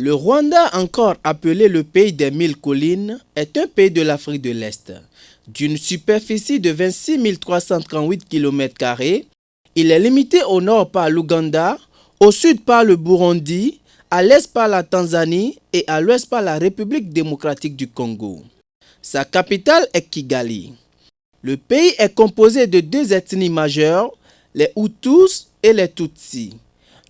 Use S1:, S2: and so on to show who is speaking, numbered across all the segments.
S1: Le Rwanda, encore appelé le pays des 1000 collines, est un pays de l'Afrique de l'Est. D'une superficie de 26 338 km², il est limité au nord par l'Ouganda, au sud par le Burundi, à l'est par la Tanzanie et à l'ouest par la République démocratique du Congo. Sa capitale est Kigali. Le pays est composé de deux ethnies majeures, les Hutus et les Tutsis.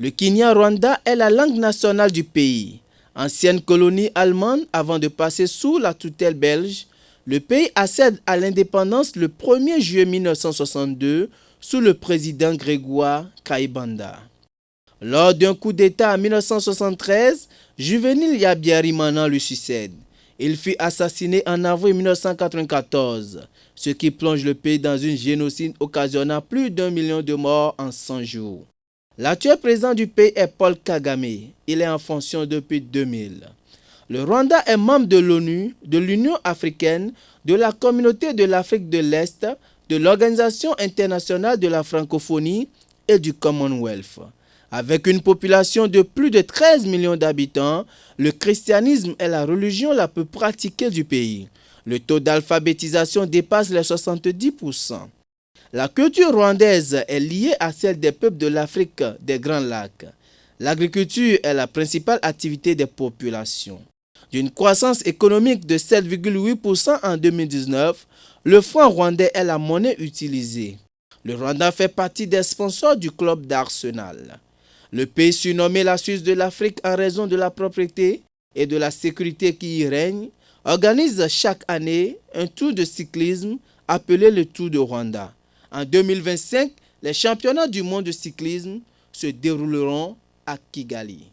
S1: Le Kinyarwanda est la langue nationale du pays. Ancienne colonie allemande avant de passer sous la tutelle belge, le pays accède à l'indépendance le 1er juillet 1962 sous le président Grégoire Kayibanda. Lors d'un coup d'État en 1973, Juvénile Habyarimana lui succède. Il fut assassiné en avril 1994, ce qui plonge le pays dans une génocide occasionnant plus d'1 million de morts en 100 jours. L'actuel président du pays est Paul Kagame. Il est en fonction depuis 2000. Le Rwanda est membre de l'ONU, de l'Union africaine, de la Communauté de l'Afrique de l'Est, de l'Organisation internationale de la francophonie et du Commonwealth. Avec une population de plus de 13 millions d'habitants, le christianisme est la religion la plus pratiquée du pays. Le taux d'alphabétisation dépasse les 70%. La culture rwandaise est liée à celle des peuples de l'Afrique des Grands Lacs. L'agriculture est la principale activité des populations. D'une croissance économique de 7,8% en 2019, le franc rwandais est la monnaie utilisée. Le Rwanda fait partie des sponsors du club d'Arsenal. Le pays surnommé la Suisse de l'Afrique en raison de la propreté et de la sécurité qui y règne, organise chaque année un tour de cyclisme appelé le Tour de Rwanda. En 2025, les championnats du monde de cyclisme se dérouleront à Kigali.